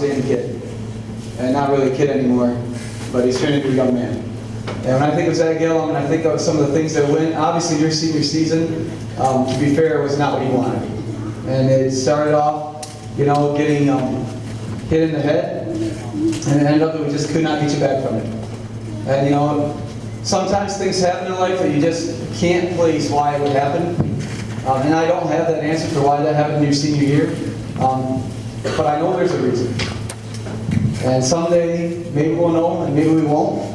outstanding kid. And not really a kid anymore, but he's turning into a young man. And when I think of Zach Gill, and I think of some of the things that went, obviously your senior season, to be fair, was not what he wanted. And it started off, getting hit in the head, and it ended up that we just could not get you back from it. And sometimes things happen in life that you just can't place why it would happen. And I don't have that answer for why that happened in your senior year, but I know there's a reason. And someday, maybe we'll know, and maybe we won't.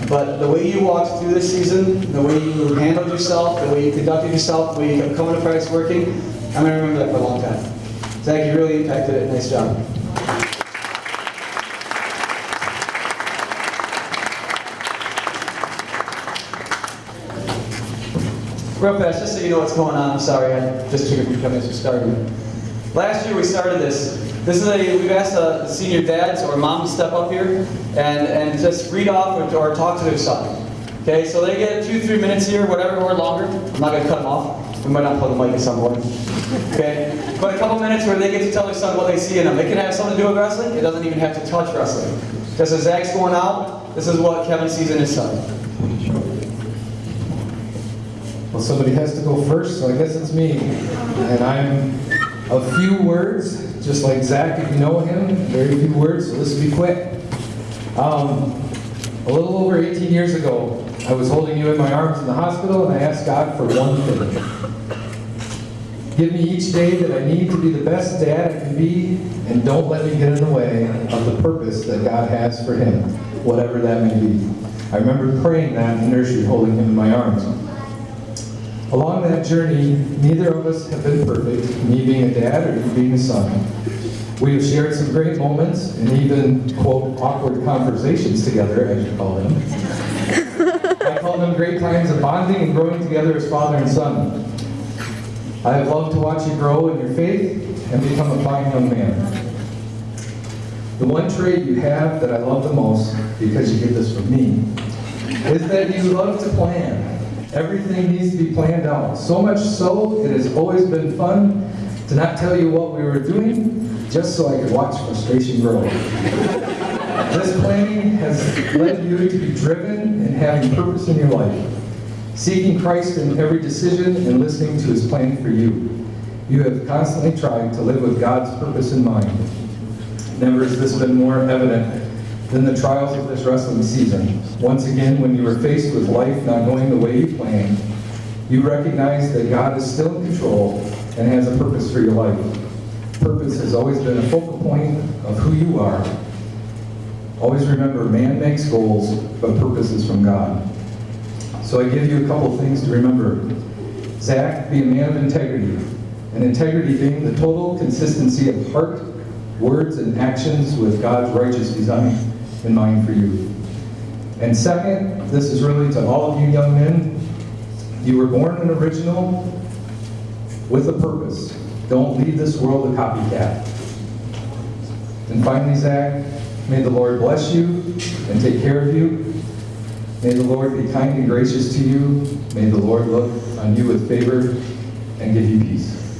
But the way you walked through this season, the way you handled yourself, the way you conducted yourself, the way you kept coming to practice working, I'm going to remember that for a long time. Zach, you really impacted it. Nice job. Real fast, just so you know what's going on, I'm sorry, I just took a few minutes to start. Last year we started this. We've asked the senior dads or moms to step up here and just read off or talk to their son. Okay, so they get 2-3 minutes here, whatever, or longer. I'm not going to cut them off. We might not plug the mic at some point. Okay, but a couple minutes where they get to tell their son what they see in them. It can have something to do with wrestling. It doesn't even have to touch wrestling. Just as Zach's going out, this is what Kevin sees in his son. Well, somebody has to go first, so I guess it's me. And I'm a few words, just like Zach, if you know him, very few words, so this will be quick. A little over 18 years ago, I was holding you in my arms in the hospital, and I asked God for one thing. Give me each day that I need to be the best dad I can be, and don't let me get in the way of the purpose that God has for him, whatever that may be. I remember praying that in the nursery, holding him in my arms. Along that journey, neither of us have been perfect, me being a dad or you being a son. We have shared some great moments and even, quote, awkward conversations together, as you call them. I call them great times of bonding and growing together as father and son. I have loved to watch you grow in your faith and become a fine young man. The one trait you have that I love the most, because you get this from me, is that you love to plan. Everything needs to be planned out. So much so, it has always been fun to not tell you what we were doing, just so I could watch frustration grow. This planning has led you to be driven and having purpose in your life, seeking Christ in every decision and listening to His plan for you. You have constantly tried to live with God's purpose in mind. Never has this been more evident than the trials of this wrestling season. Once again, when you were faced with life not going the way you planned, you recognize that God is still in control and has a purpose for your life. Purpose has always been a focal point of who you are. Always remember, man makes goals, but purpose is from God. So I give you a couple things to remember. Zach, be a man of integrity, and integrity being the total consistency of heart, words, and actions with God's righteous design in mind for you. And second, this is really to all of you young men, you were born an original with a purpose. Don't leave this world a copycat. And finally, Zach, may the Lord bless you and take care of you. May the Lord be kind and gracious to you. May the Lord look on you with favor and give you peace.